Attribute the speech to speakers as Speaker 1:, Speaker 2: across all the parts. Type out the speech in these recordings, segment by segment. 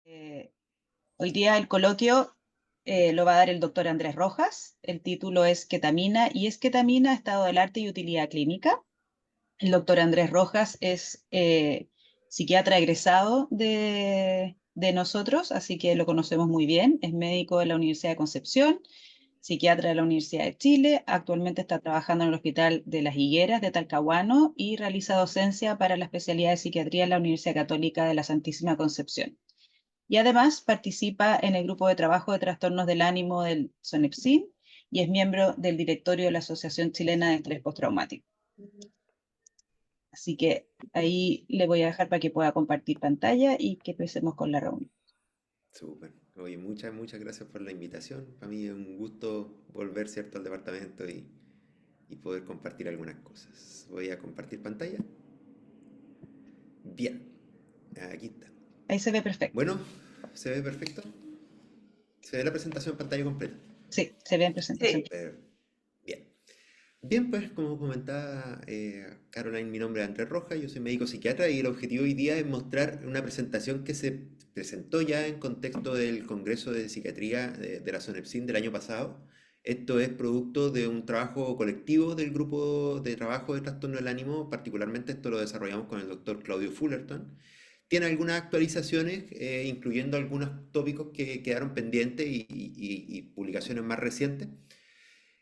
Speaker 1: Eh, Hoy día el coloquio lo va a dar el doctor Andrés Rojas. El título es Ketamina y es Ketamina, estado del arte y utilidad clínica. El doctor Andrés Rojas es psiquiatra egresado de nosotros, así que lo conocemos muy bien. Es médico de la Universidad de Concepción, psiquiatra de la Universidad de Chile. Actualmente está trabajando en el Hospital de las Higueras de Talcahuano y realiza docencia para la especialidad de psiquiatría en la Universidad Católica de la Santísima Concepción. Y además participa en el grupo de trabajo de trastornos del ánimo del SONEPSIN y es miembro del directorio de la Asociación Chilena de Estrés Postraumático. Así que ahí le voy a dejar para que pueda compartir pantalla y que empecemos con la reunión.
Speaker 2: Súper. Oye, muchas gracias por la invitación. Para mí es un gusto volver, ¿cierto?, al departamento y poder compartir algunas cosas. Voy a compartir pantalla. Bien, aquí está.
Speaker 1: Ahí se ve perfecto.
Speaker 2: Bueno, ¿se ve perfecto? ¿Se ve la presentación en pantalla completa?
Speaker 1: Sí, se ve en presentación.
Speaker 3: Sí,
Speaker 2: Per- Bien. Bien, pues como comentaba Caroline, mi nombre es Andrés Rojas, yo soy médico psiquiatra y el objetivo hoy día es mostrar una presentación que se presentó ya en contexto del Congreso de Psiquiatría de la SONEPSIN del año pasado. Esto es producto de un trabajo colectivo del grupo de trabajo de trastorno del ánimo, particularmente esto lo desarrollamos con el doctor Claudio Fullerton. Tiene algunas actualizaciones, incluyendo algunos tópicos que quedaron pendientes y publicaciones más recientes.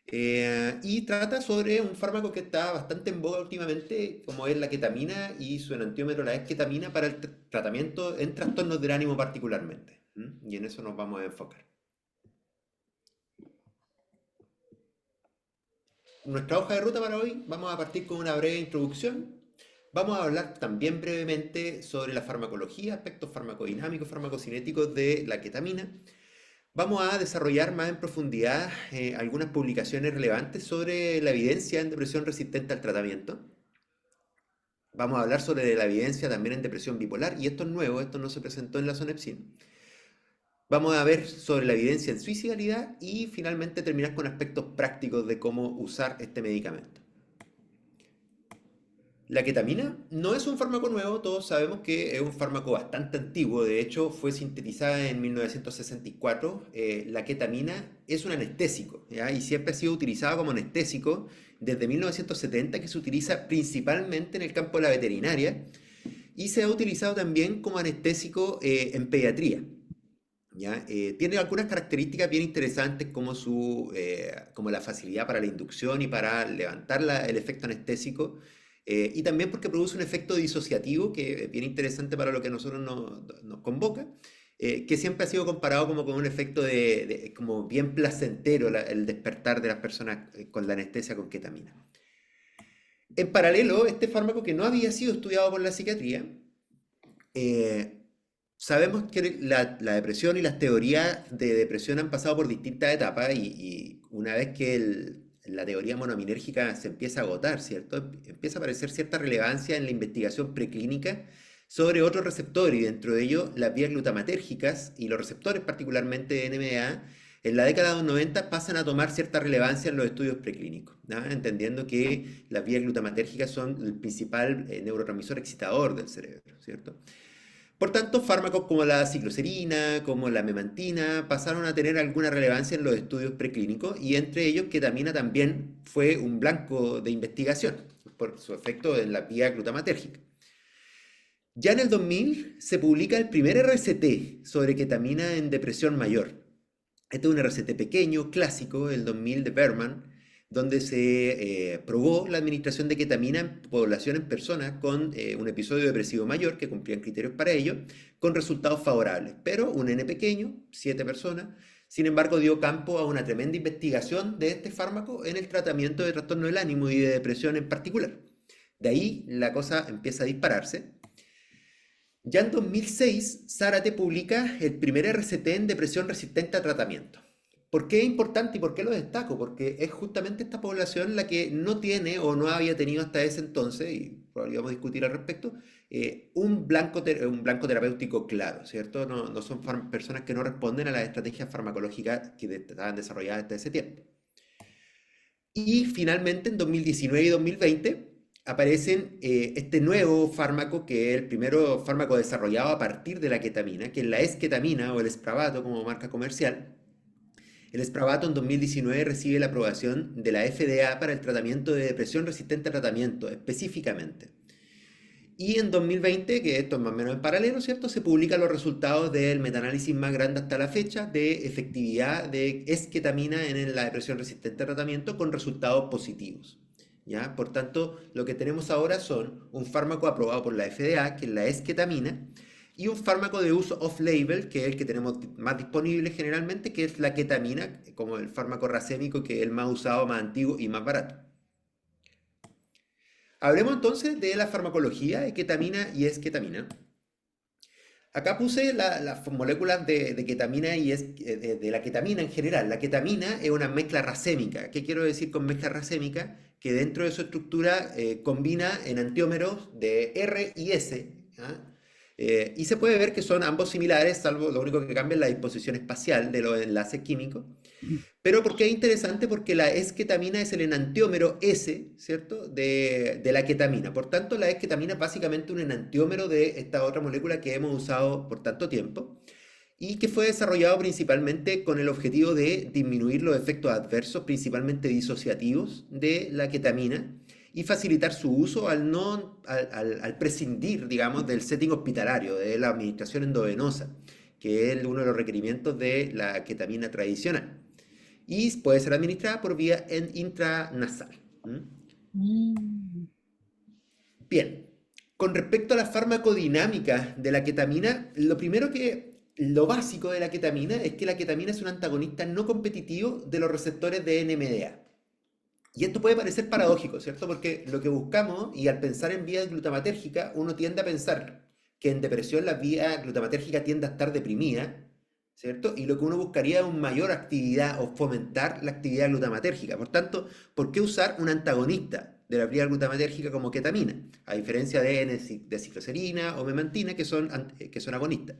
Speaker 2: Y trata sobre un fármaco que está bastante en boga últimamente, como es la ketamina y su enantiómero, la esketamina, para el tratamiento en trastornos del ánimo particularmente. Y en eso nos vamos a enfocar. Nuestra hoja de ruta para hoy, vamos a partir con una breve introducción. Vamos a hablar también brevemente sobre la farmacología, aspectos farmacodinámicos, farmacocinéticos de la ketamina. Vamos a desarrollar más en profundidad algunas publicaciones relevantes sobre la evidencia en depresión resistente al tratamiento. Vamos a hablar sobre la evidencia también en depresión bipolar, y esto es nuevo, esto no se presentó en la SONEPSIN. Vamos a ver sobre la evidencia en suicidalidad y finalmente terminar con aspectos prácticos de cómo usar este medicamento. La ketamina no es un fármaco nuevo, todos sabemos que es un fármaco bastante antiguo, de hecho fue sintetizada en 1964. La ketamina es un anestésico, ¿ya? Y siempre ha sido utilizado como anestésico desde 1970, que se utiliza principalmente en el campo de la veterinaria y se ha utilizado también como anestésico en pediatría. ¿Ya? Tiene algunas características bien interesantes como la facilidad para la inducción y para levantar el efecto anestésico, y también porque produce un efecto disociativo que es bien interesante para lo que a nosotros nos convoca, que siempre ha sido comparado como con un efecto como bien placentero el despertar de las personas con la anestesia con ketamina. En paralelo, este fármaco que no había sido estudiado por la psiquiatría, eh, sabemos que la depresión y las teorías de depresión han pasado por distintas etapas y una vez que la teoría monoaminérgica se empieza a agotar, ¿cierto? Empieza a aparecer cierta relevancia en la investigación preclínica sobre otros receptores, y dentro de ellos las vías glutamatérgicas y los receptores particularmente de NMDA. En la década de los 90 pasan a tomar cierta relevancia en los estudios preclínicos, ¿no? Entendiendo que las vías glutamatérgicas son el principal neurotransmisor excitador del cerebro, ¿cierto? Por tanto, fármacos como la cicloserina, como la memantina, pasaron a tener alguna relevancia en los estudios preclínicos, y entre ellos ketamina también fue un blanco de investigación por su efecto en la vía glutamatérgica. Ya en el 2000 se publica el primer RCT sobre ketamina en depresión mayor. Este es un RCT pequeño, clásico, el 2000 de Berman, donde se probó la administración de ketamina en población en personas con un episodio depresivo mayor, que cumplían criterios para ello, con resultados favorables. Pero un N pequeño, 7 personas, sin embargo dio campo a una tremenda investigación de este fármaco en el tratamiento de trastorno del ánimo y de depresión en particular. De ahí la cosa empieza a dispararse. Ya en 2006, Zárate publica el primer RCT en depresión resistente a tratamiento. ¿Por qué es importante y por qué lo destaco? Porque es justamente esta población la que no tiene o no había tenido hasta ese entonces, y podríamos discutir al respecto, un blanco terapéutico claro, ¿cierto? No son personas que no responden a las estrategias farmacológicas que estaban desarrolladas hasta ese tiempo. Y finalmente, en 2019 y 2020, aparecen este nuevo fármaco, que es el primero fármaco desarrollado a partir de la ketamina, que es la esketamina o el Spravato como marca comercial. El Spravato en 2019 recibe la aprobación de la FDA para el tratamiento de depresión resistente a tratamiento, específicamente. Y en 2020, que esto es más o menos en paralelo, ¿cierto? Se publican los resultados del metaanálisis más grande hasta la fecha de efectividad de esketamina en la depresión resistente a tratamiento con resultados positivos. ¿Ya? Por tanto, lo que tenemos ahora son un fármaco aprobado por la FDA, que es la esketamina, y un fármaco de uso off-label, que es el que tenemos más disponible generalmente, que es la ketamina, como el fármaco racémico, que es el más usado, más antiguo y más barato. Hablemos entonces de la farmacología de ketamina y esketamina. Acá puse las moléculas de ketamina y de la ketamina en general. La ketamina es una mezcla racémica. ¿Qué quiero decir con mezcla racémica? Que dentro de su estructura combina enantiómeros de R y S. ¿Ah? Y se puede ver que son ambos similares, salvo lo único que cambia es la disposición espacial de los enlaces químicos. Pero ¿por qué es interesante? Porque la esketamina es el enantiómero S, ¿cierto? De la ketamina. Por tanto, la esketamina es básicamente un enantiómero de esta otra molécula que hemos usado por tanto tiempo y que fue desarrollado principalmente con el objetivo de disminuir los efectos adversos, principalmente disociativos, de la ketamina y facilitar su uso al prescindir, digamos, del setting hospitalario, de la administración endovenosa, que es uno de los requerimientos de la ketamina tradicional y puede ser administrada por vía intranasal.
Speaker 1: Mm.
Speaker 2: Bien, con respecto a la farmacodinámica de la ketamina, lo básico de la ketamina es que la ketamina es un antagonista no competitivo de los receptores de NMDA. Y esto puede parecer paradójico, ¿cierto? Porque lo que buscamos, y al pensar en vía glutamatérgica, uno tiende a pensar que en depresión la vía glutamatérgica tiende a estar deprimida, ¿cierto? Y lo que uno buscaría es una mayor actividad o fomentar la actividad glutamatérgica. Por tanto, ¿por qué usar un antagonista de la vía glutamatérgica como ketamina? A diferencia de cicloserina o memantina, que son agonistas.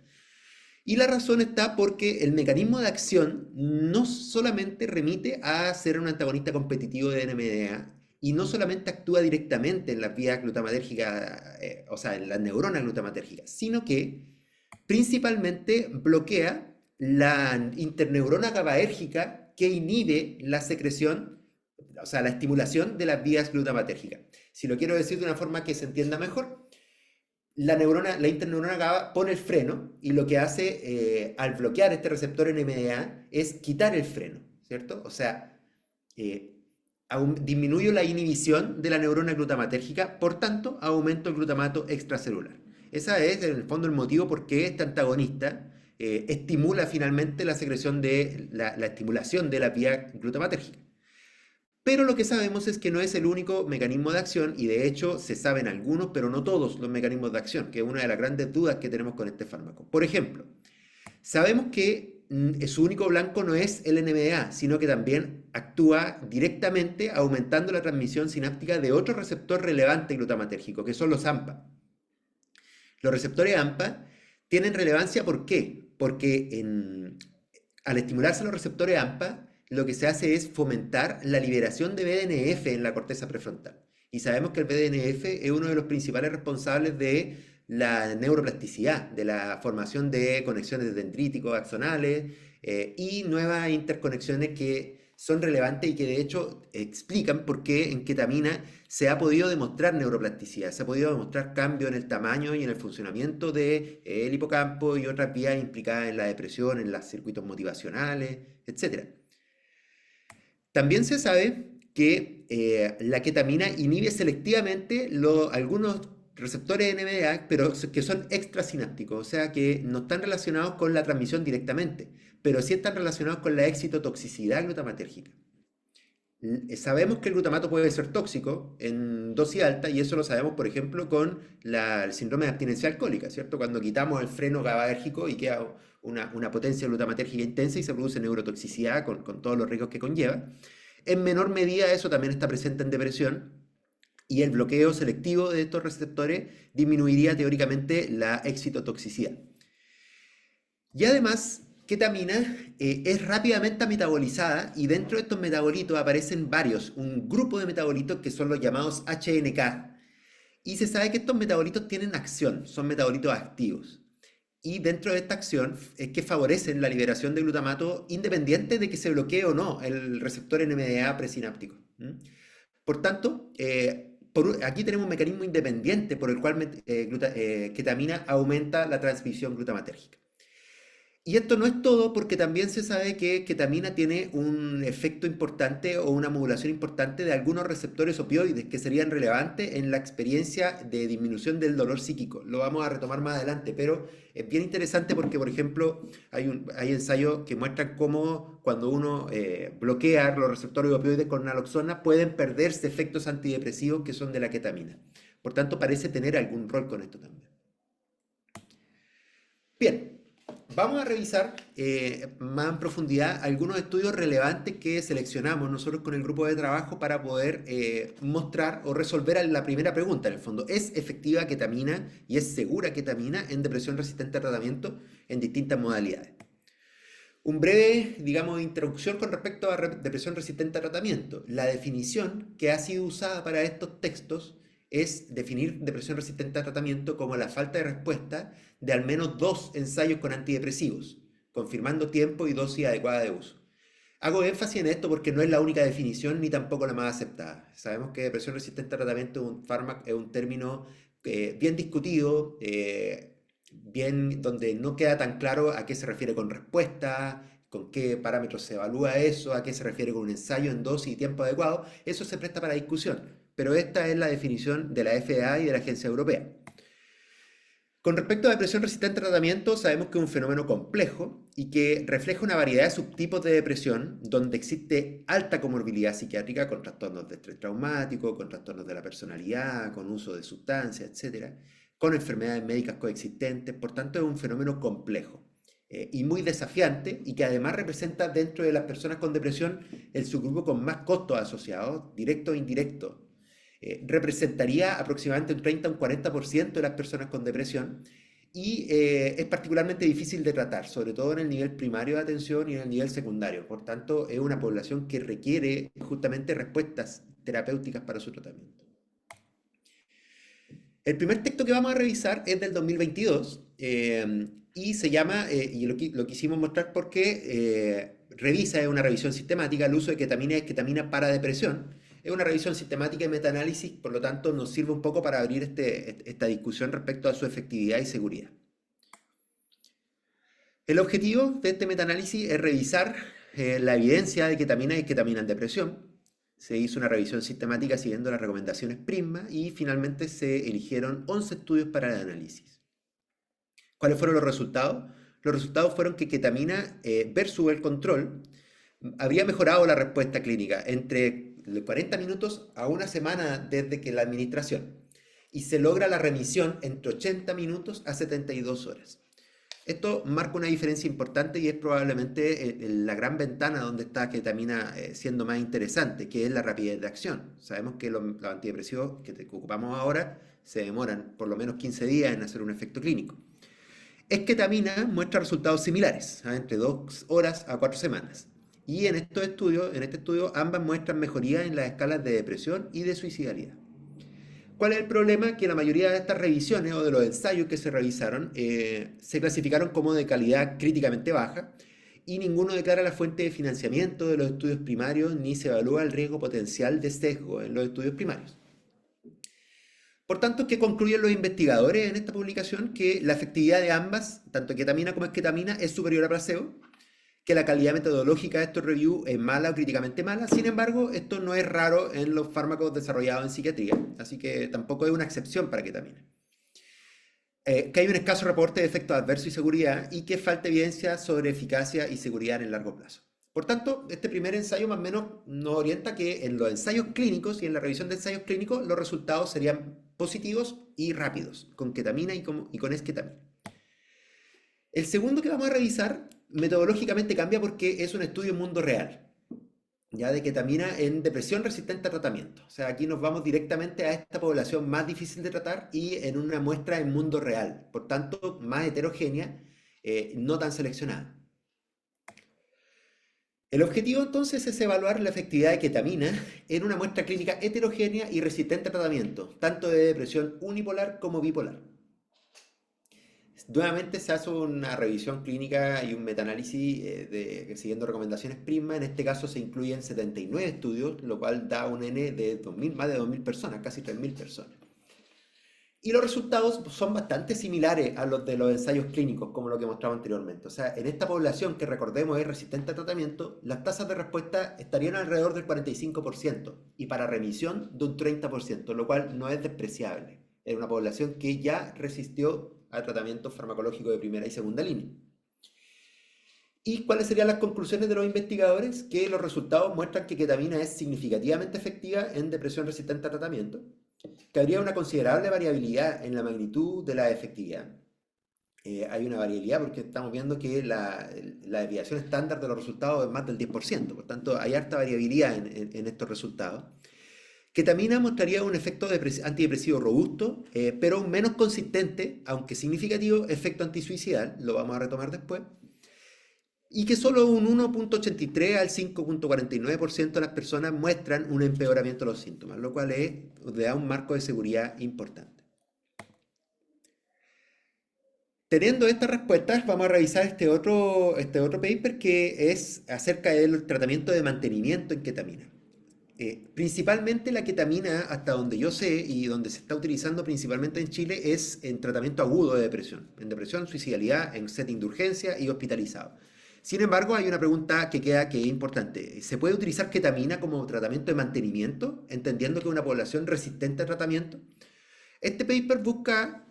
Speaker 2: Y la razón está porque el mecanismo de acción no solamente remite a ser un antagonista competitivo de NMDA y no solamente actúa directamente en las vías glutamatérgicas, o sea, en las neuronas glutamatérgicas, sino que principalmente bloquea la interneurona GABAérgica que inhibe la secreción, o sea, la estimulación de las vías glutamatérgicas. Si lo quiero decir de una forma que se entienda mejor, la interneurona GABA pone el freno y lo que hace al bloquear este receptor NMDA es quitar el freno, ¿cierto? O sea, disminuyo la inhibición de la neurona glutamatérgica, por tanto, aumento el glutamato extracelular. Ese es, en el fondo, el motivo por qué este antagonista estimula finalmente la secreción de la estimulación de la vía glutamatérgica. Pero lo que sabemos es que no es el único mecanismo de acción y de hecho se saben algunos, pero no todos los mecanismos de acción, que es una de las grandes dudas que tenemos con este fármaco. Por ejemplo, sabemos que su único blanco no es el NMDA, sino que también actúa directamente aumentando la transmisión sináptica de otro receptor relevante glutamatérgico, que son los AMPA. Los receptores AMPA tienen relevancia, ¿por qué? Porque al estimularse los receptores AMPA, lo que se hace es fomentar la liberación de BDNF en la corteza prefrontal. Y sabemos que el BDNF es uno de los principales responsables de la neuroplasticidad, de la formación de conexiones dendríticos axonales y nuevas interconexiones que son relevantes y que de hecho explican por qué en ketamina se ha podido demostrar neuroplasticidad, se ha podido demostrar cambio en el tamaño y en el funcionamiento del hipocampo y otras vías implicadas en la depresión, en los circuitos motivacionales, etc. También se sabe que la ketamina inhibe selectivamente algunos receptores NMDA, pero que son extrasinápticos, o sea que no están relacionados con la transmisión directamente, pero sí están relacionados con la excitotoxicidad glutamatérgica. Sabemos que el glutamato puede ser tóxico en dosis alta y eso lo sabemos, por ejemplo, con el síndrome de abstinencia alcohólica, ¿cierto? Cuando quitamos el freno GABAérgico y queda una potencia glutamatérgica intensa y se produce neurotoxicidad con todos los riesgos que conlleva. En menor medida eso también está presente en depresión y el bloqueo selectivo de estos receptores disminuiría teóricamente la excitotoxicidad. Y además, ketamina es rápidamente metabolizada y dentro de estos metabolitos aparecen varios, un grupo de metabolitos que son los llamados HNK, Y se sabe que estos metabolitos tienen acción, son metabolitos activos. Y dentro de esta acción es que favorecen la liberación de glutamato independiente de que se bloquee o no el receptor NMDA presináptico. Por tanto, aquí tenemos un mecanismo independiente por el cual ketamina aumenta la transmisión glutamatérgica. Y esto no es todo porque también se sabe que ketamina tiene un efecto importante o una modulación importante de algunos receptores opioides que serían relevantes en la experiencia de disminución del dolor psíquico. Lo vamos a retomar más adelante, pero es bien interesante porque, por ejemplo, hay ensayos que muestran cómo cuando uno bloquea los receptores opioides con naloxona pueden perderse efectos antidepresivos que son de la ketamina. Por tanto, parece tener algún rol con esto también. Bien, vamos a revisar más en profundidad algunos estudios relevantes que seleccionamos nosotros con el grupo de trabajo para poder mostrar o resolver la primera pregunta, en el fondo. ¿Es efectiva ketamina y es segura ketamina en depresión resistente a tratamiento en distintas modalidades? Un breve, digamos, introducción con respecto a depresión resistente a tratamiento. La definición que ha sido usada para estos textos es definir depresión resistente a tratamiento como la falta de respuesta de al menos 2 ensayos con antidepresivos, confirmando tiempo y dosis adecuada de uso. Hago énfasis en esto porque no es la única definición ni tampoco la más aceptada. Sabemos que depresión resistente a tratamiento es un fármaco, es un término bien discutido, bien donde no queda tan claro a qué se refiere con respuesta, con qué parámetros se evalúa eso, a qué se refiere con un ensayo en dosis y tiempo adecuado. Eso se presta para discusión, pero esta es la definición de la FDA y de la Agencia Europea. Con respecto a depresión resistente a tratamiento, sabemos que es un fenómeno complejo y que refleja una variedad de subtipos de depresión donde existe alta comorbilidad psiquiátrica con trastornos de estrés traumático, con trastornos de la personalidad, con uso de sustancias, etcétera, con enfermedades médicas coexistentes. Por tanto, es un fenómeno complejo y muy desafiante y que además representa dentro de las personas con depresión el subgrupo con más costos asociados, directos e indirectos. Representaría aproximadamente un 30 o un 40% de las personas con depresión y es particularmente difícil de tratar, sobre todo en el nivel primario de atención y en el nivel secundario. Por tanto, es una población que requiere justamente respuestas terapéuticas para su tratamiento. El primer texto que vamos a revisar es del 2022 y se llama, y lo quisimos mostrar porque revisa, es una revisión sistemática, el uso de ketamina y esketamina para depresión. Es una revisión sistemática y metaanálisis, por lo tanto nos sirve un poco para abrir esta discusión respecto a su efectividad y seguridad. El objetivo de este metaanálisis es revisar la evidencia de ketamina y esketamina en depresión. Se hizo una revisión sistemática siguiendo las recomendaciones PRISMA y finalmente se eligieron 11 estudios para el análisis. ¿Cuáles fueron los resultados? Los resultados fueron que ketamina versus el control habría mejorado la respuesta clínica entre 40 minutos a una semana desde que la administración y se logra la remisión entre 80 minutos a 72 horas. Esto marca una diferencia importante y es probablemente la gran ventana donde está ketamina siendo más interesante, que es la rapidez de acción. Sabemos que los antidepresivos que ocupamos ahora se demoran por lo menos 15 días en hacer un efecto clínico. Esketamina muestra resultados similares, entre 2 horas a 4 semanas. Y en este estudio, ambas muestran mejoría en las escalas de depresión y de suicidalidad. ¿Cuál es el problema? Que la mayoría de estas revisiones o de los ensayos que se revisaron se clasificaron como de calidad críticamente baja y ninguno declara la fuente de financiamiento de los estudios primarios ni se evalúa el riesgo potencial de sesgo en los estudios primarios. Por tanto, ¿qué concluyen los investigadores en esta publicación? Que la efectividad de ambas, tanto ketamina como esketamina, es superior a placebo, que la calidad metodológica de estos reviews es mala o críticamente mala. Sin embargo, esto no es raro en los fármacos desarrollados en psiquiatría, así que tampoco es una excepción para ketamina. Que hay un escaso reporte de efectos adversos y seguridad y que falta evidencia sobre eficacia y seguridad en el largo plazo. Por tanto, este primer ensayo más o menos nos orienta que en los ensayos clínicos y en la revisión de ensayos clínicos los resultados serían positivos y rápidos, con ketamina y con esketamina. El segundo que vamos a revisar metodológicamente cambia porque es un estudio en mundo real, ya de ketamina en depresión resistente a tratamiento. O sea, aquí nos vamos directamente a esta población más difícil de tratar y en una muestra en mundo real, por tanto más heterogénea, no tan seleccionada. El objetivo entonces es evaluar la efectividad de ketamina en una muestra clínica heterogénea y resistente a tratamiento, tanto de depresión unipolar como bipolar. Nuevamente se hace una revisión clínica y un metaanálisis siguiendo recomendaciones PRISMA. En este caso se incluyen 79 estudios, lo cual da un N de 2000, más de 2.000 personas, casi 3.000 personas. Y los resultados son bastante similares a los de los ensayos clínicos, como lo que mostraba anteriormente. O sea, en esta población que recordemos es resistente a tratamiento, las tasas de respuesta estarían alrededor del 45% y para remisión de un 30%, lo cual no es despreciable. Es una población que ya resistió al tratamiento farmacológico de primera y segunda línea. ¿Y cuáles serían las conclusiones de los investigadores? Que los resultados muestran que ketamina es significativamente efectiva en depresión resistente a tratamiento, que habría una considerable variabilidad en la magnitud de la efectividad. Hay una variabilidad porque estamos viendo que la desviación estándar de los resultados es más del 10%, por tanto hay harta variabilidad en estos resultados. Ketamina mostraría un efecto antidepresivo robusto, pero un menos consistente, aunque significativo, efecto antisuicidal, lo vamos a retomar después, y que solo un 1.83 al 5.49% de las personas muestran un empeoramiento de los síntomas, lo cual le da un marco de seguridad importante. Teniendo estas respuestas, vamos a revisar este otro paper que es acerca del tratamiento de mantenimiento en ketamina. Principalmente la ketamina, hasta donde yo sé y donde se está utilizando principalmente en Chile, es en tratamiento agudo de depresión, en depresión, suicidalidad, en setting de urgencia y hospitalizado. Sin embargo, hay una pregunta que queda que es importante. ¿Se puede utilizar ketamina como tratamiento de mantenimiento, entendiendo que es una población resistente al tratamiento? Este paper busca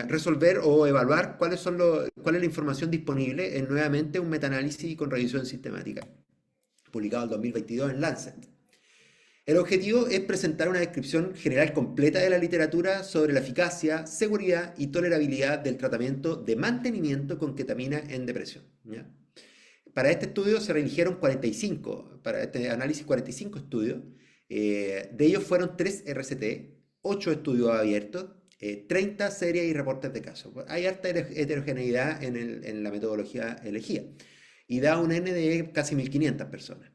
Speaker 2: resolver o evaluar cuál es la información disponible en nuevamente un metaanálisis con revisión sistemática, publicado en 2022 en Lancet. El objetivo es presentar una descripción general completa de la literatura sobre la eficacia, seguridad y tolerabilidad del tratamiento de mantenimiento con ketamina en depresión, ¿ya? Para este estudio se religieron 45, para este análisis 45 estudios, de ellos fueron 3 RCT, 8 estudios abiertos, 30 series y reportes de casos. Hay harta heterogeneidad en la metodología elegida y da un N de casi 1.500 personas.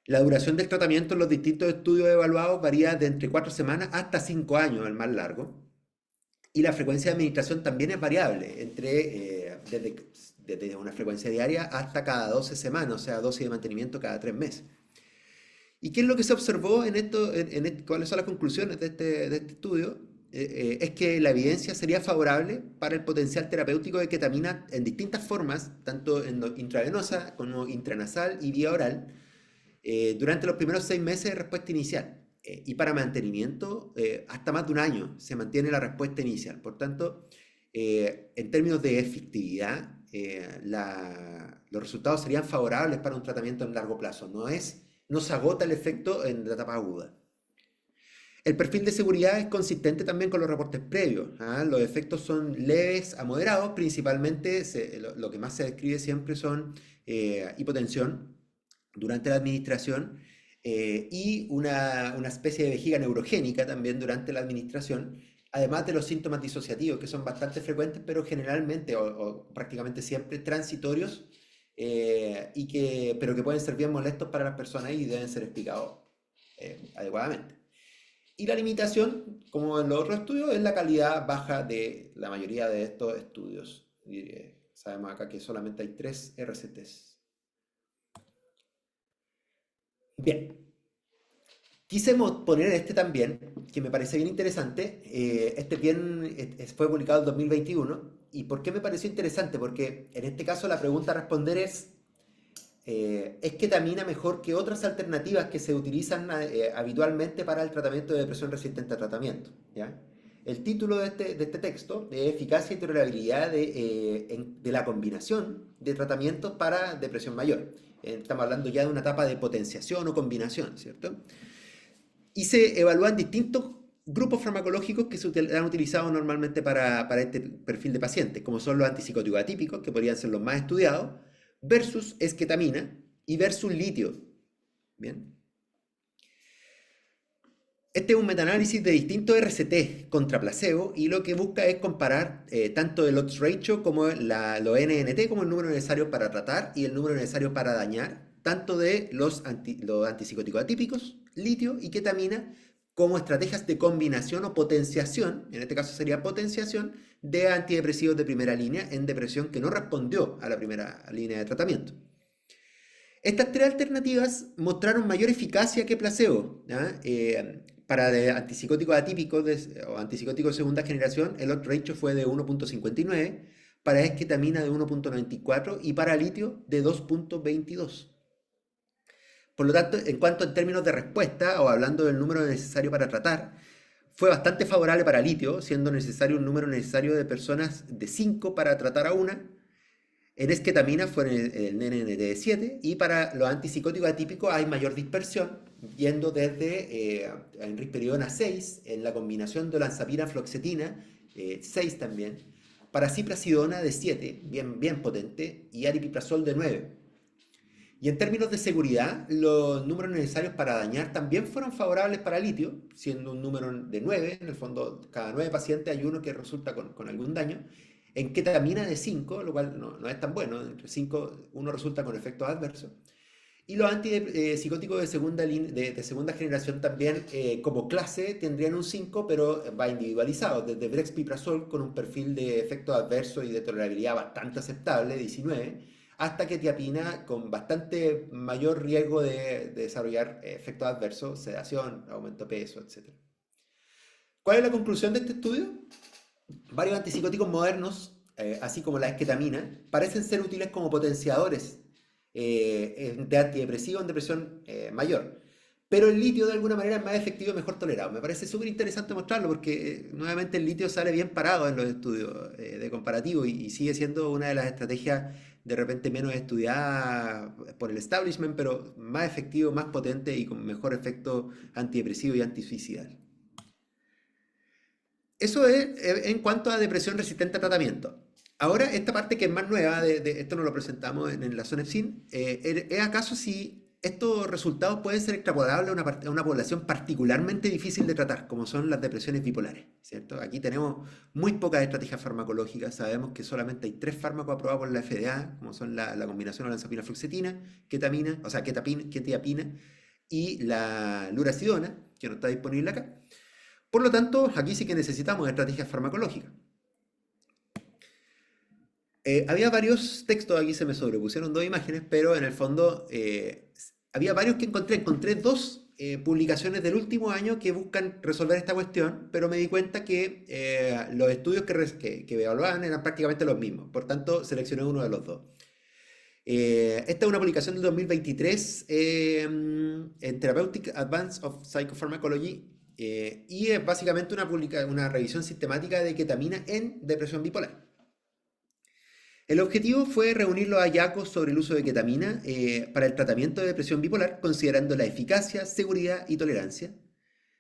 Speaker 2: La duración del tratamiento en los distintos estudios evaluados varía de entre 4 semanas hasta 5 años, el más largo. Y la frecuencia de administración también es variable, desde una frecuencia diaria hasta cada 12 semanas, o sea, dosis de mantenimiento cada 3 meses. ¿Y qué es lo que se observó en esto? ¿Cuáles son las conclusiones de este estudio? Es que la evidencia sería favorable para el potencial terapéutico de ketamina en distintas formas, tanto intravenosa como intranasal y vía oral, durante los primeros 6 meses de respuesta inicial. Y para mantenimiento, hasta más de un año se mantiene la respuesta inicial. Por tanto, en términos de efectividad, los resultados serían favorables para un tratamiento en largo plazo. No se agota el efecto en la etapa aguda. El perfil de seguridad es consistente también con los reportes previos, ¿ah? Los efectos son leves a moderados, principalmente lo que más se describe siempre son hipotensión durante la administración y una especie de vejiga neurogénica también durante la administración, además de los síntomas disociativos que son bastante frecuentes, pero generalmente o prácticamente siempre transitorios, pero que pueden ser bien molestos para las personas y deben ser explicados adecuadamente. Y la limitación, como en los otros estudios, es la calidad baja de la mayoría de estos estudios. Sabemos acá que solamente hay 3 RCTs. Bien, quise poner este también, que me parece bien interesante. Fue publicado en 2021. ¿Y por qué me pareció interesante? Porque en este caso la pregunta a responder ¿es ketamina mejor que otras alternativas que se utilizan habitualmente para el tratamiento de depresión resistente a tratamiento? ¿Ya? El título de este texto es Eficacia y tolerabilidad de la combinación de tratamientos para depresión mayor. Estamos hablando ya de una etapa de potenciación o combinación, ¿cierto? Y se evalúan distintos grupos farmacológicos que se han utilizado normalmente para este perfil de pacientes, como son los antipsicóticos atípicos, que podrían ser los más estudiados, versus esketamina y versus litio. Bien. Este es un metaanálisis de distintos RCT contra placebo y lo que busca es comparar tanto el odds ratio como los NNT, como el número necesario para tratar y el número necesario para dañar, tanto de los antipsicóticos atípicos, litio y ketamina, como estrategias de combinación o potenciación, en este caso sería potenciación, de antidepresivos de primera línea en depresión que no respondió a la primera línea de tratamiento. Estas tres alternativas mostraron mayor eficacia que placebo, ¿ya? Para antipsicóticos atípicos o antipsicóticos de segunda generación, el odds ratio fue de 1.59, para esketamina de 1.94 y para litio de 2.22. Por lo tanto, en cuanto en términos de respuesta, o hablando del número necesario para tratar, fue bastante favorable para litio, siendo necesario un número necesario de personas de 5 para tratar a una. En esketamina fue el NNT de 7 y para los antipsicóticos atípicos hay mayor dispersión, yendo desde en risperidona 6, en la combinación de olanzapina fluoxetina 6 también, para ciprasidona de 7, bien potente, y aripiprazol de 9. Y en términos de seguridad, los números necesarios para dañar también fueron favorables para litio, siendo un número de 9, en el fondo cada 9 pacientes hay uno que resulta con algún daño. En ketamina de 5, lo cual no es tan bueno, entre 5 uno resulta con efectos adversos. Y los antipsicóticos de segunda generación también, como clase, tendrían un 5, pero va individualizado, desde brexpiprazol con un perfil de efectos adversos y de tolerabilidad bastante aceptable, 19, hasta quetiapina con bastante mayor riesgo de desarrollar efectos adversos, sedación, aumento de peso, etc. ¿Cuál es la conclusión de este estudio? Varios antipsicóticos modernos, así como la esketamina, parecen ser útiles como potenciadores de antidepresivos en depresión mayor. Pero el litio de alguna manera es más efectivo y mejor tolerado. Me parece súper interesante mostrarlo porque nuevamente el litio sale bien parado en los estudios de comparativo y sigue siendo una de las estrategias de repente menos estudiadas por el establishment, pero más efectivo, más potente y con mejor efecto antidepresivo y antisuicidal. Eso es en cuanto a depresión resistente a tratamiento. Ahora, esta parte que es más nueva, esto nos lo presentamos en la zona EFSIN, es acaso si estos resultados pueden ser extrapolables a una población particularmente difícil de tratar, como son las depresiones bipolares, ¿cierto? Aquí tenemos muy pocas estrategias farmacológicas, sabemos que solamente hay 3 fármacos aprobados por la FDA, como son la combinación olanzapina-fluoxetina, ketamina, o sea, quetiapina y la lurasidona, que no está disponible acá. Por lo tanto, aquí sí que necesitamos estrategias farmacológicas. Había varios textos, aquí se me sobrepusieron 2 imágenes, pero en el fondo había varios que encontré. Encontré 2 publicaciones del último año que buscan resolver esta cuestión, pero me di cuenta que los estudios que evaluaban eran prácticamente los mismos. Por tanto, seleccioné uno de los 2. Esta es una publicación del 2023 en Therapeutic Advance of Psychopharmacology y es básicamente una revisión sistemática de ketamina en depresión bipolar. El objetivo fue reunir los hallazgos sobre el uso de ketamina para el tratamiento de depresión bipolar, considerando la eficacia, seguridad y tolerancia.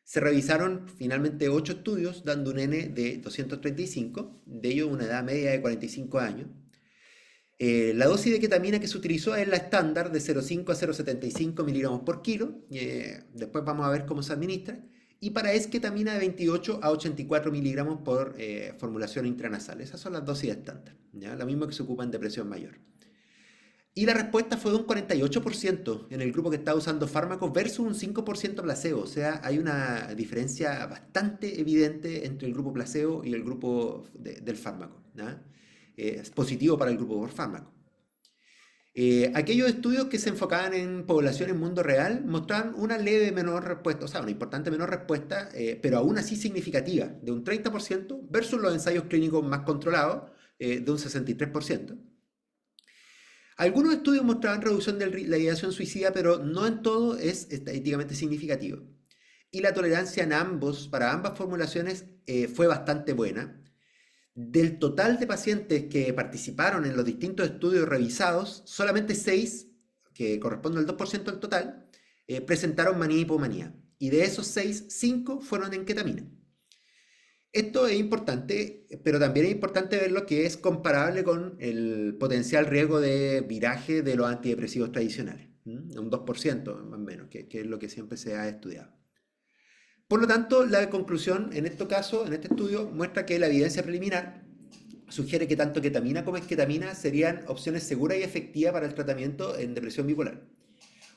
Speaker 2: Se revisaron finalmente 8 estudios, dando un N de 235, de ellos una edad media de 45 años. La dosis de ketamina que se utilizó es la estándar de 0,5 a 0,75 miligramos por kilo. Después vamos a ver cómo se administra. Y para esketamina de 28 a 84 miligramos por formulación intranasal. Esas son las dosis estándar, ¿ya? Lo mismo que se ocupa en depresión mayor. Y la respuesta fue de un 48% en el grupo que estaba usando fármacos versus un 5% placebo. O sea, hay una diferencia bastante evidente entre el grupo placebo y el grupo del fármaco, ¿ya? Es positivo para el grupo por fármaco. Aquellos estudios que se enfocaban en población en mundo real mostraban una leve menor respuesta, o sea, una importante menor respuesta, pero aún así significativa, de un 30% versus los ensayos clínicos más controlados, de un 63%. Algunos estudios mostraban reducción de la ideación suicida, pero no en todo es estadísticamente significativo. Y la tolerancia para ambas formulaciones fue bastante buena. Del total de pacientes que participaron en los distintos estudios revisados, solamente 6, que corresponden al 2% del total, presentaron manía y hipomanía. Y de esos 6, 5 fueron en ketamina. Esto es importante, pero también es importante ver lo que es comparable con el potencial riesgo de viraje de los antidepresivos tradicionales. Un 2% más o menos, que es lo que siempre se ha estudiado. Por lo tanto, la conclusión en este caso, en este estudio, muestra que la evidencia preliminar sugiere que tanto ketamina como esketamina serían opciones seguras y efectivas para el tratamiento en depresión bipolar.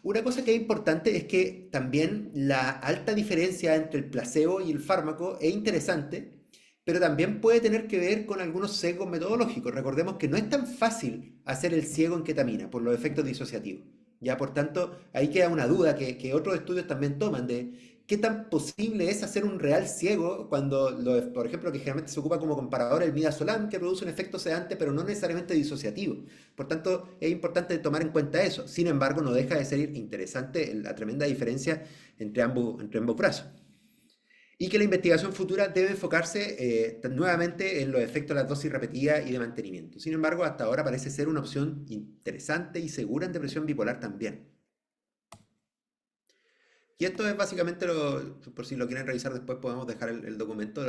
Speaker 2: Una cosa que es importante es que también la alta diferencia entre el placebo y el fármaco es interesante, pero también puede tener que ver con algunos sesgos metodológicos. Recordemos que no es tan fácil hacer el ciego en ketamina por los efectos disociativos. Ya, por tanto, ahí queda una duda que otros estudios también toman de qué tan posible es hacer un real ciego cuando, por ejemplo, que generalmente se ocupa como comparador el midazolam, que produce un efecto sedante, pero no necesariamente disociativo. Por tanto, es importante tomar en cuenta eso. Sin embargo, no deja de ser interesante la tremenda diferencia entre ambos brazos. Y que la investigación futura debe enfocarse nuevamente en los efectos de las dosis repetidas y de mantenimiento. Sin embargo, hasta ahora parece ser una opción interesante y segura en depresión bipolar también. Y esto es básicamente, por si lo quieren revisar después, podemos dejar el documento,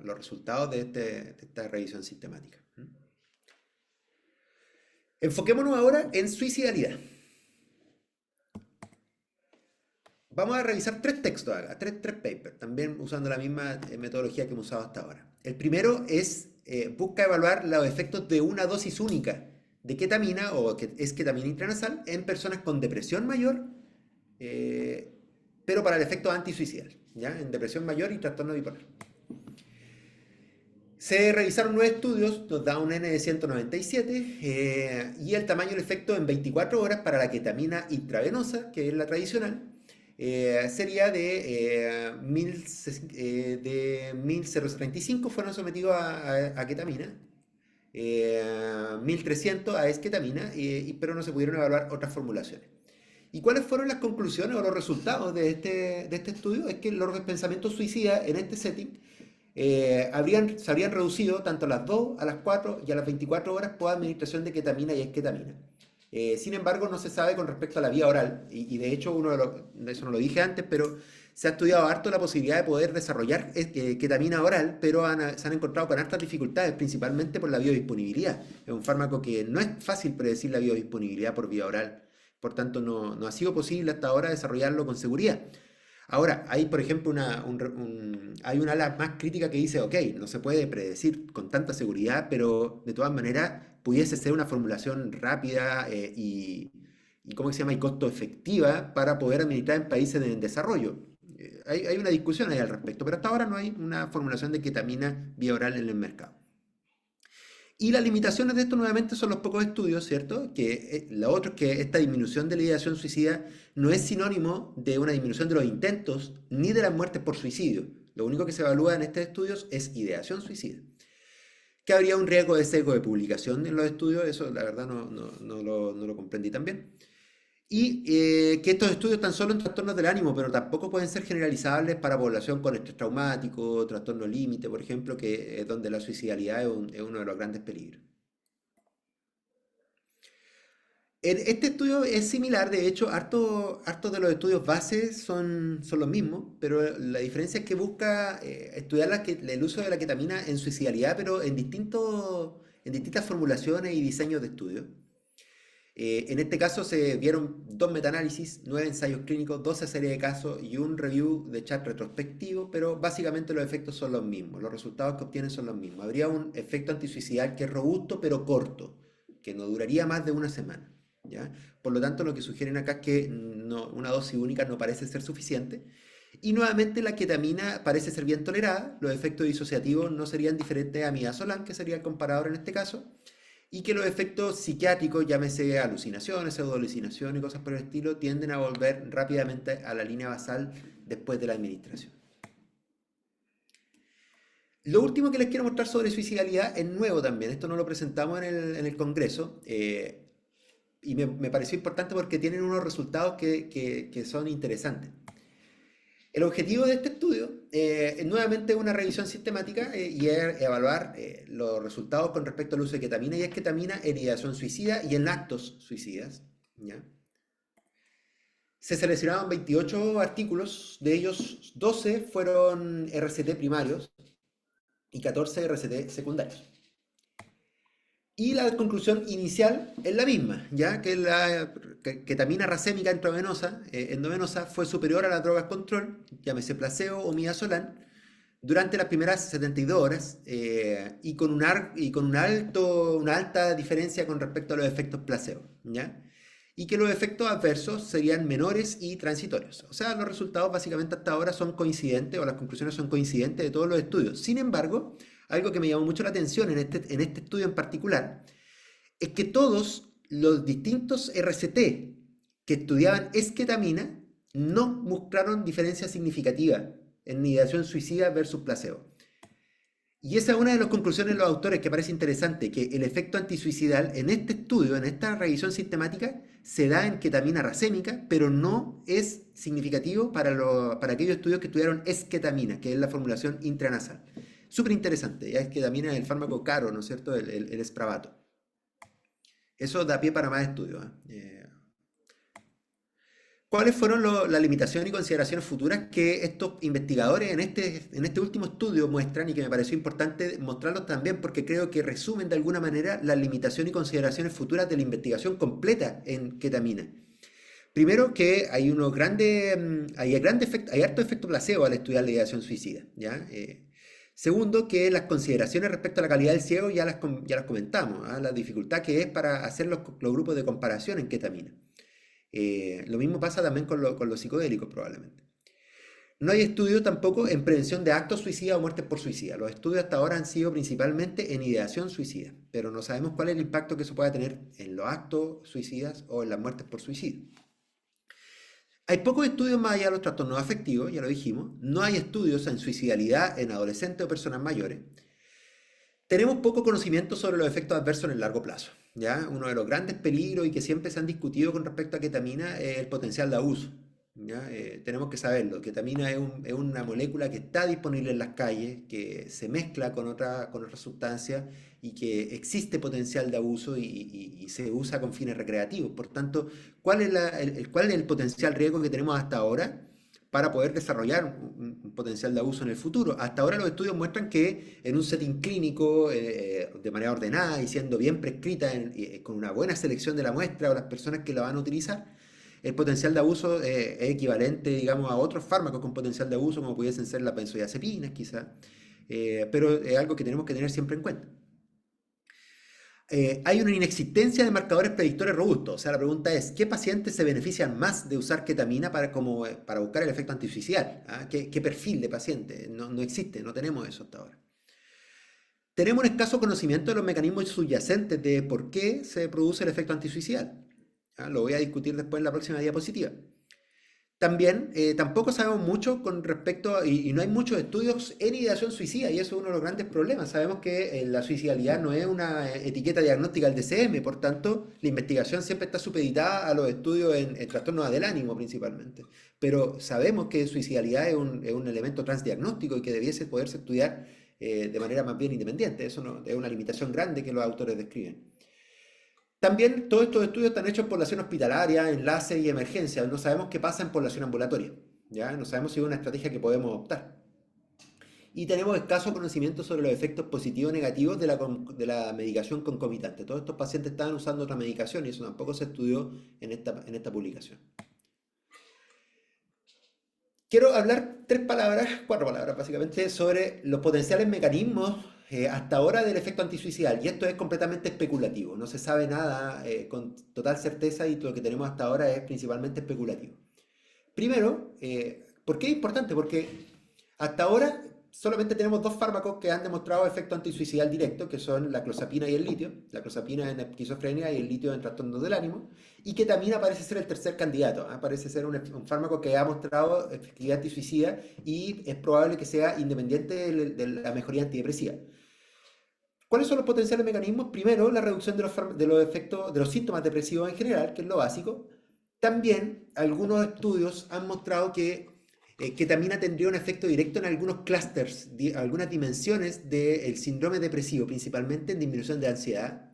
Speaker 2: los resultados de esta revisión sistemática. Enfoquémonos ahora en suicidalidad. Vamos a revisar tres textos acá, tres papers, también usando la misma metodología que hemos usado hasta ahora. El primero busca evaluar los efectos de una dosis única de ketamina o que es ketamina intranasal en personas con depresión mayor, pero para el efecto antisuicidal, ¿ya? En depresión mayor y trastorno bipolar. Se revisaron 9 estudios, nos da un N de 197 y el tamaño del efecto en 24 horas para la ketamina intravenosa, que es la tradicional, sería de 1035 fueron sometidos a ketamina, 1300 a esketamina, pero no se pudieron evaluar otras formulaciones. ¿Y cuáles fueron las conclusiones o los resultados de este estudio? Es que los pensamientos suicidas en este setting se habrían reducido tanto a las 2, a las 4 y a las 24 horas por administración de ketamina y esketamina. Sin embargo, no se sabe con respecto a la vía oral, y de hecho, eso no lo dije antes, pero se ha estudiado harto la posibilidad de poder desarrollar ketamina oral, pero se han encontrado con hartas dificultades, principalmente por la biodisponibilidad. Es un fármaco que no es fácil predecir la biodisponibilidad por vía oral, por tanto, no ha sido posible hasta ahora desarrollarlo con seguridad. Ahora, hay, por ejemplo, hay una ala más crítica que dice, ok, no se puede predecir con tanta seguridad, pero de todas maneras pudiese ser una formulación rápida y ¿cómo se llama? Y costo efectiva para poder administrar en países en desarrollo. Hay una discusión ahí al respecto, pero hasta ahora no hay una formulación de ketamina vía oral en el mercado. Y las limitaciones de esto nuevamente son los pocos estudios, ¿cierto? Que lo otro es que esta disminución de la ideación suicida no es sinónimo de una disminución de los intentos ni de las muertes por suicidio. Lo único que se evalúa en estos estudios es ideación suicida. Que habría un riesgo de sesgo de publicación en los estudios, eso la verdad no lo comprendí tan bien. Y que estos estudios están solo en trastornos del ánimo, pero tampoco pueden ser generalizables para población con estrés traumático, trastorno límite, por ejemplo, que es donde la suicidalidad es uno de los grandes peligros. Este estudio es similar, de hecho, hartos de los estudios base son los mismos, pero la diferencia es que busca estudiar el uso de la ketamina en suicidalidad, pero en distintas formulaciones y diseños de estudio. En este caso se dieron 2 metaanálisis, 9 ensayos clínicos, 12 series de casos y un review de chat retrospectivo, pero básicamente los efectos son los mismos, los resultados que obtienen son los mismos. Habría un efecto antisuicidal que es robusto pero corto, que no duraría más de una semana, ¿ya? Por lo tanto, lo que sugieren acá es que una dosis única no parece ser suficiente. Y nuevamente la ketamina parece ser bien tolerada, los efectos disociativos no serían diferentes a midazolam, que sería el comparador en este caso, y que los efectos psiquiátricos, llámese alucinaciones, pseudoalucinaciones y cosas por el estilo, tienden a volver rápidamente a la línea basal después de la administración. Lo último que les quiero mostrar sobre suicidalidad es nuevo también, esto no lo presentamos en el Congreso, y me pareció importante porque tienen unos resultados que son interesantes. El objetivo de este estudio es nuevamente una revisión sistemática y es evaluar los resultados con respecto al uso de ketamina y esketamina en ideación suicida y en actos suicidas, ¿ya? Se seleccionaron 28 artículos, de ellos 12 fueron RCT primarios y 14 RCT secundarios. Y la conclusión inicial es la misma, ya que la ketamina racémica endovenosa fue superior a las drogas control, llámese placebo o midazolam, durante las primeras 72 horas y con, una alta diferencia con respecto a los efectos placebo, ¿ya? Y que los efectos adversos serían menores y transitorios. O sea, los resultados básicamente hasta ahora son coincidentes o las conclusiones son coincidentes de todos los estudios. Sin embargo, algo que me llamó mucho la atención en este estudio en particular es que todos los distintos RCT que estudiaban esketamina no mostraron diferencia significativa en ideación suicida versus placebo. Y esa es una de las conclusiones de los autores que parece interesante, que el efecto antisuicidal en este estudio, en esta revisión sistemática, se da en ketamina racémica, pero no es significativo para aquellos estudios que estudiaron esketamina, que es la formulación intranasal. Súper interesante, ya esketamina es el fármaco caro, ¿no es cierto?, el Spravato. Eso da pie para más estudios. ¿Cuáles fueron las limitaciones y consideraciones futuras que estos investigadores en este último estudio muestran y que me pareció importante mostrarlos también porque creo que resumen de alguna manera las limitaciones y consideraciones futuras de la investigación completa en ketamina? Primero que hay hay harto efecto placebo al estudiar la ideación suicida, ¿ya? Segundo, que las consideraciones respecto a la calidad del ciego ya las comentamos, ¿ah? La dificultad que es para hacer los grupos de comparación en ketamina. Lo mismo pasa también con los psicodélicos probablemente. No hay estudios tampoco en prevención de actos suicidas o muertes por suicida. Los estudios hasta ahora han sido principalmente en ideación suicida, pero no sabemos cuál es el impacto que eso pueda tener en los actos suicidas o en las muertes por suicidio. Hay pocos estudios más allá de los trastornos afectivos, ya lo dijimos. No hay estudios en suicidalidad en adolescentes o personas mayores. Tenemos poco conocimiento sobre los efectos adversos en el largo plazo, ¿ya? Uno de los grandes peligros y que siempre se han discutido con respecto a ketamina es el potencial de abuso, ¿ya? Tenemos que saberlo. Ketamina es una molécula que está disponible en las calles, que se mezcla con otras sustancias y que existe potencial de abuso y se usa con fines recreativos. Por tanto, ¿cuál es el potencial riesgo que tenemos hasta ahora para poder desarrollar un potencial de abuso en el futuro? Hasta ahora los estudios muestran que en un setting clínico, de manera ordenada y siendo bien prescrita, con una buena selección de la muestra o las personas que la van a utilizar, el potencial de abuso es equivalente, digamos, a otros fármacos con potencial de abuso, como pudiesen ser las benzodiazepinas, quizás, pero es algo que tenemos que tener siempre en cuenta. Hay una inexistencia de marcadores predictores robustos. O sea, la pregunta es, ¿qué pacientes se benefician más de usar ketamina para buscar el efecto antisuicidal? ¿Ah? ¿Qué perfil de paciente? No existe, no tenemos eso hasta ahora. Tenemos un escaso conocimiento de los mecanismos subyacentes de por qué se produce el efecto antisuicidal. ¿Ah? Lo voy a discutir después en la próxima diapositiva. También tampoco sabemos mucho con respecto, y no hay muchos estudios en ideación suicida, y eso es uno de los grandes problemas. Sabemos que la suicidalidad no es una etiqueta diagnóstica del DCM, por tanto, la investigación siempre está supeditada a los estudios en trastornos del ánimo principalmente. Pero sabemos que suicidalidad es un elemento transdiagnóstico y que debiese poderse estudiar de manera más bien independiente. Eso es una limitación grande que los autores describen. También todos estos estudios están hechos en población hospitalaria, enlace y emergencia. No sabemos qué pasa en población ambulatoria, ¿ya? No sabemos si es una estrategia que podemos optar. Y tenemos escaso conocimiento sobre los efectos positivos o negativos de la medicación concomitante. Todos estos pacientes estaban usando otra medicación y eso tampoco se estudió en esta publicación. Quiero hablar cuatro palabras básicamente, sobre los potenciales mecanismos hasta ahora del efecto antisuicidal. Y esto es completamente especulativo. No se sabe nada con total certeza y lo que tenemos hasta ahora es principalmente especulativo. Primero, ¿por qué es importante? Porque hasta ahora solamente tenemos dos fármacos que han demostrado efecto antisuicidal directo, que son la clozapina y el litio. La clozapina en esquizofrenia y el litio en trastornos del ánimo. Y ketamina parece ser el tercer candidato. Parece ser un fármaco que ha mostrado efectividad antisuicida y es probable que sea independiente de la mejoría antidepresiva. ¿Cuáles son los potenciales mecanismos? Primero, la reducción de los efectos, de los síntomas depresivos en general, que es lo básico. También algunos estudios han mostrado que ketamina tendría un efecto directo en algunos clústeres, algunas dimensiones del síndrome depresivo, principalmente en disminución de ansiedad,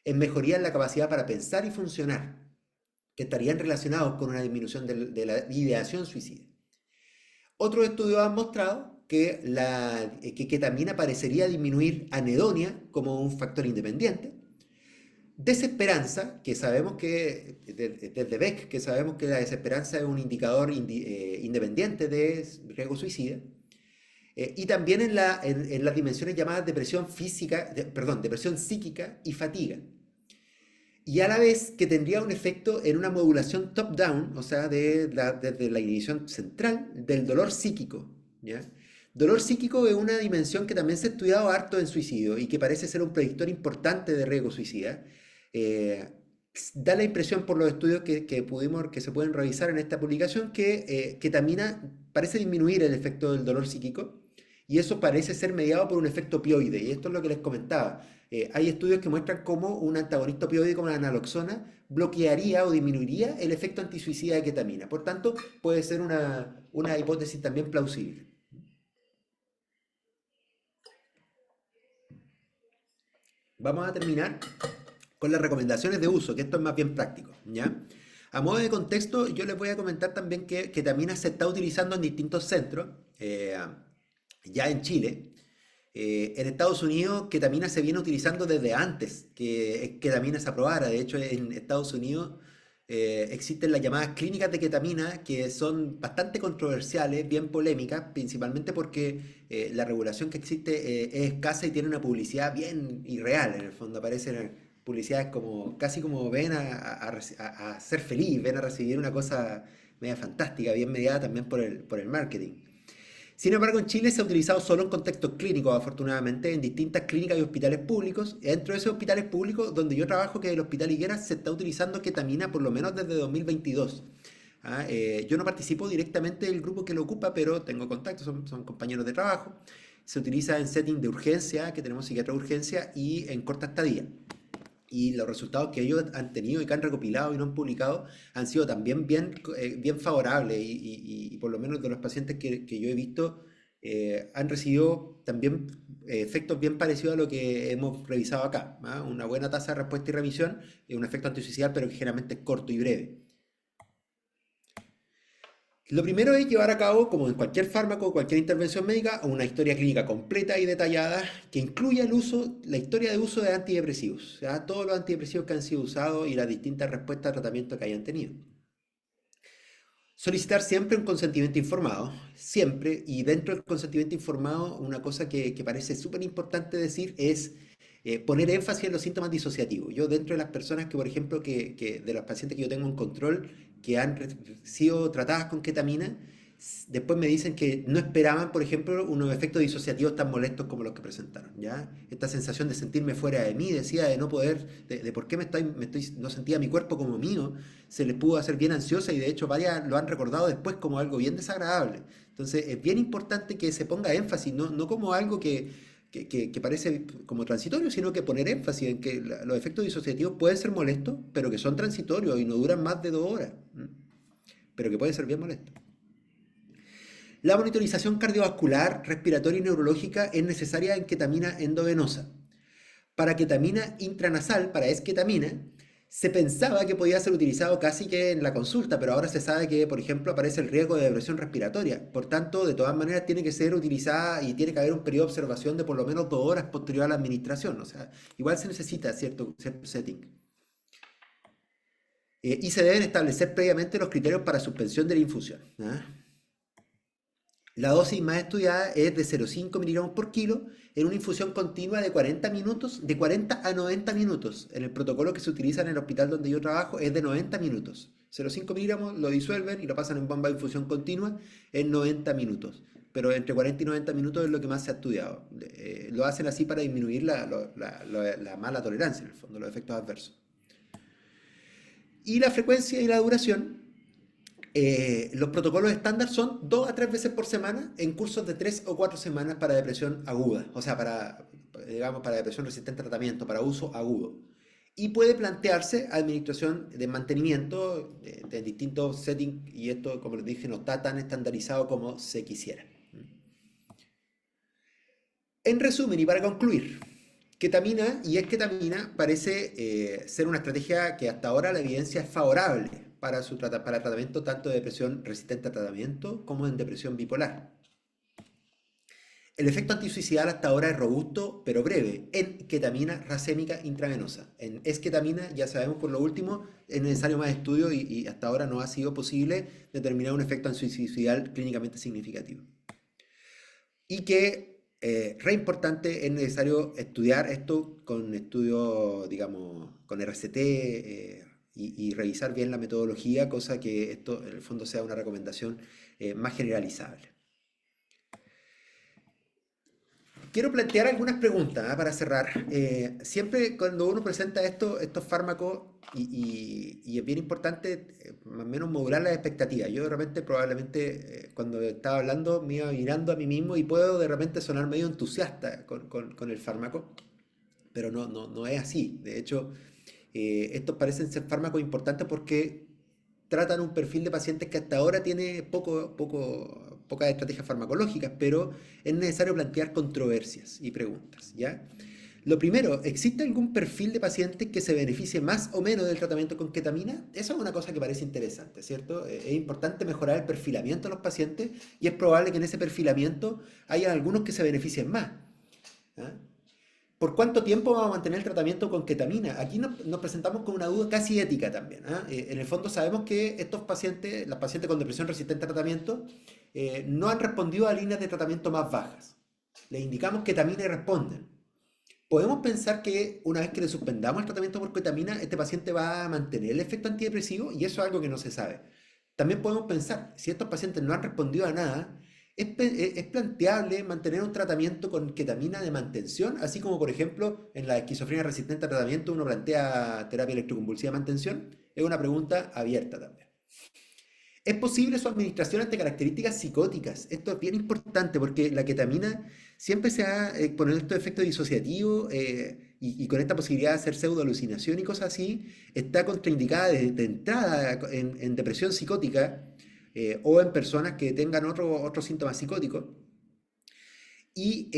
Speaker 2: en mejoría en la capacidad para pensar y funcionar, que estarían relacionados con una disminución de la ideación suicida. Otros estudios han mostrado que ketamina parecería disminuir anedonia como un factor independiente, Desesperanza, que sabemos que, desde Beck, que sabemos que la desesperanza es un indicador independiente de riesgo suicida, y también en las dimensiones llamadas depresión física, perdón, depresión psíquica y fatiga. Y a la vez que tendría un efecto en una modulación top-down, o sea, desde la inhibición central del dolor psíquico, ¿ya? Dolor psíquico es una dimensión que también se ha estudiado harto en suicidio y que parece ser un predictor importante de riesgo suicida. Eh, Da la impresión por los estudios que se pueden revisar en esta publicación que ketamina parece disminuir el efecto del dolor psíquico y eso parece ser mediado por un efecto opioide. Y esto es lo que les comentaba. Hay estudios que muestran cómo un antagonista opioide como la naloxona bloquearía o disminuiría el efecto antisuicida de ketamina. Por tanto, puede ser una hipótesis también plausible. Vamos a terminar con las recomendaciones de uso, que esto es más bien práctico, ¿ya? A modo de contexto, yo les voy a comentar también que ketamina se está utilizando en distintos centros, ya en Chile. En Estados Unidos, ketamina se viene utilizando desde antes que ketamina se aprobara. De hecho, en Estados Unidos existen las llamadas clínicas de ketamina que son bastante controversiales, bien polémicas, principalmente porque la regulación que existe es escasa y tiene una publicidad bien irreal. En el fondo aparecen publicidades como casi como ven a ser feliz, ven a recibir una cosa media fantástica, bien mediada también por el marketing. Sin embargo, en Chile se ha utilizado solo en contextos clínicos, afortunadamente, en distintas clínicas y hospitales públicos. Dentro de esos hospitales públicos, donde yo trabajo, que es el Hospital Higuera, se está utilizando ketamina por lo menos desde 2022. Yo no participo directamente del grupo que lo ocupa, pero tengo contactos, son compañeros de trabajo. Se utiliza en setting de urgencia, que tenemos psiquiatra de urgencia, y en corta estadía. Y los resultados que ellos han tenido y que han recopilado y no han publicado han sido también bien favorables y por lo menos de los pacientes que yo he visto han recibido también efectos bien parecidos a lo que hemos revisado acá, ¿ah? Una buena tasa de respuesta y remisión y un efecto antisuicidal pero que generalmente es corto y breve. Lo primero es llevar a cabo, como en cualquier fármaco o cualquier intervención médica, una historia clínica completa y detallada que incluya la historia de uso de antidepresivos, o sea, todos los antidepresivos que han sido usados y las distintas respuestas a tratamiento que hayan tenido. Solicitar siempre un consentimiento informado, siempre, y dentro del consentimiento informado, una cosa que parece súper importante decir es poner énfasis en los síntomas disociativos. Yo dentro de las personas que, por ejemplo, de los pacientes que yo tengo en control, que han sido tratadas con ketamina, después me dicen que no esperaban, por ejemplo, unos efectos disociativos tan molestos como los que presentaron, ¿ya? Esta sensación de sentirme fuera de mí, decía, de no poder, de por qué no sentía mi cuerpo como mío, se les pudo hacer bien ansiosa y de hecho varias lo han recordado después como algo bien desagradable. Entonces es bien importante que se ponga énfasis, no como algo que parece como transitorio, sino que poner énfasis en que los efectos disociativos pueden ser molestos, pero que son transitorios y no duran más de 2 horas, pero que pueden ser bien molestos. La monitorización cardiovascular, respiratoria y neurológica es necesaria en ketamina endovenosa. Para ketamina intranasal, para esketamina, se pensaba que podía ser utilizado casi que en la consulta, pero ahora se sabe que, por ejemplo, aparece el riesgo de depresión respiratoria. Por tanto, de todas maneras, tiene que ser utilizada y tiene que haber un periodo de observación de por lo menos 2 horas posterior a la administración. O sea, igual se necesita cierto setting. Y se deben establecer previamente los criterios para suspensión de la infusión. La dosis más estudiada es de 0,5 miligramos por kilo en una infusión continua de 40 minutos, de 40 a 90 minutos. En el protocolo que se utiliza en el hospital donde yo trabajo es de 90 minutos. 0,5 miligramos lo disuelven y lo pasan en bomba de infusión continua en 90 minutos. Pero entre 40 y 90 minutos es lo que más se ha estudiado. Lo hacen así para disminuir la mala tolerancia, en el fondo, los efectos adversos. Y la frecuencia y la duración. Los protocolos estándar son 2 a 3 veces por semana en cursos de 3 o 4 semanas para depresión aguda, o sea, digamos, para depresión resistente a tratamiento, para uso agudo. Y puede plantearse administración de mantenimiento de distintos settings, y esto, como les dije, no está tan estandarizado como se quisiera. En resumen, y para concluir, ketamina y esketamina parece ser una estrategia que hasta ahora la evidencia es favorable para el tratamiento tanto de depresión resistente a tratamiento como en depresión bipolar. El efecto antisuicidal hasta ahora es robusto, pero breve, en ketamina racémica intravenosa. En esketamina, ya sabemos por lo último, es necesario más estudio y hasta ahora no ha sido posible determinar un efecto antisuicidal clínicamente significativo. Y que, re importante, es necesario estudiar esto con estudio, digamos, con RCT y revisar bien la metodología, cosa que esto en el fondo sea una recomendación más generalizable. Quiero plantear algunas preguntas para cerrar. Siempre cuando uno presenta estos fármacos, y es bien importante más o menos modular las expectativas. Yo de repente probablemente cuando estaba hablando me iba mirando a mí mismo y puedo de repente sonar medio entusiasta con el fármaco, pero no es así. De hecho, estos parecen ser fármacos importantes porque tratan un perfil de pacientes que hasta ahora tiene pocas estrategias farmacológicas, pero es necesario plantear controversias y preguntas, ¿ya? Lo primero, ¿existe algún perfil de pacientes que se beneficie más o menos del tratamiento con ketamina? Esa es una cosa que parece interesante, ¿cierto? Es importante mejorar el perfilamiento de los pacientes y es probable que en ese perfilamiento haya algunos que se beneficien más. ¿Ah? ¿Por cuánto tiempo vamos a mantener el tratamiento con ketamina? Aquí nos presentamos con una duda casi ética también. ¿Ah? En el fondo sabemos que estos pacientes, las pacientes con depresión resistente a tratamiento, no han respondido a líneas de tratamiento más bajas. Les indicamos ketamina y responden. Podemos pensar que una vez que le suspendamos el tratamiento por ketamina, este paciente va a mantener el efecto antidepresivo y eso es algo que no se sabe. También podemos pensar, si estos pacientes no han respondido a nada, es planteable mantener un tratamiento con ketamina de mantención, así como por ejemplo en la esquizofrenia resistente a tratamiento uno plantea terapia electroconvulsiva de mantención. Es una pregunta abierta también. ¿Es posible su administración ante características psicóticas? Esto es bien importante porque la ketamina siempre se ha, con estos efectos disociativos y con esta posibilidad de hacer pseudoalucinación y cosas así, está contraindicada de entrada en depresión psicótica o en personas que tengan otros síntomas psicóticos y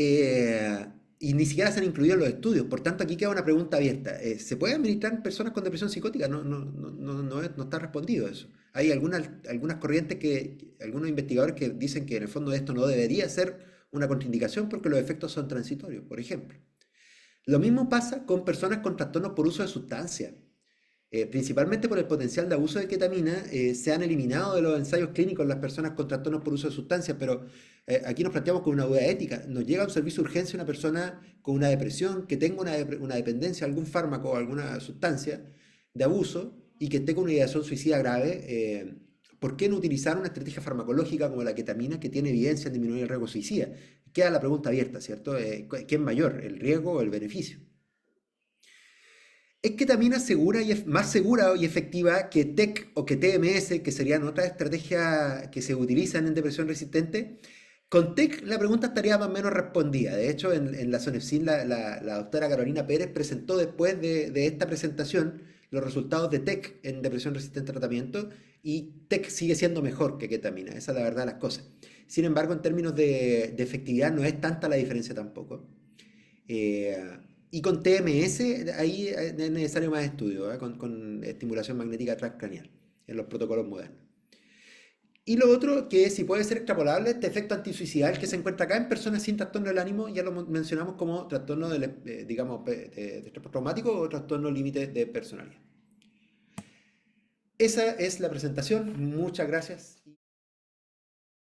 Speaker 2: ni siquiera se han incluido en los estudios. Por tanto, aquí queda una pregunta abierta. ¿Se puede administrar en personas con depresión psicótica? No está respondido eso. Hay algunas corrientes algunos investigadores que dicen que en el fondo esto no debería ser una contraindicación porque los efectos son transitorios, por ejemplo. Lo mismo pasa con personas con trastornos por uso de sustancias. Principalmente por el potencial de abuso de ketamina, se han eliminado de los ensayos clínicos las personas con trastornos por uso de sustancias, pero aquí nos planteamos con una duda ética. Nos llega a un servicio de urgencia una persona con una depresión, que tenga una dependencia a algún fármaco o alguna sustancia de abuso y que esté con una ideación suicida grave. ¿Por qué no utilizar una estrategia farmacológica como la ketamina que tiene evidencia en disminuir el riesgo suicida? Queda la pregunta abierta, ¿cierto? ¿Qué es mayor, el riesgo o el beneficio? ¿Es ketamina más segura y efectiva que TEC o que TMS, que serían otras estrategias que se utilizan en depresión resistente? Con TEC la pregunta estaría más o menos respondida. De hecho, en la SONEFSIN la doctora Carolina Pérez presentó después de esta presentación los resultados de TEC en depresión resistente a tratamiento y TEC sigue siendo mejor que ketamina. Esa es la verdad de las cosas. Sin embargo, en términos de efectividad no es tanta la diferencia tampoco. Eh, y con TMS, ahí es necesario más estudio, con estimulación magnética transcranial en los protocolos modernos. Y lo otro, que si puede ser extrapolable, este efecto antisuicidal que se encuentra acá en personas sin trastorno del ánimo, ya lo mencionamos como trastorno digamos, de estrés traumático o trastorno límite de personalidad. Esa es la presentación. Muchas gracias.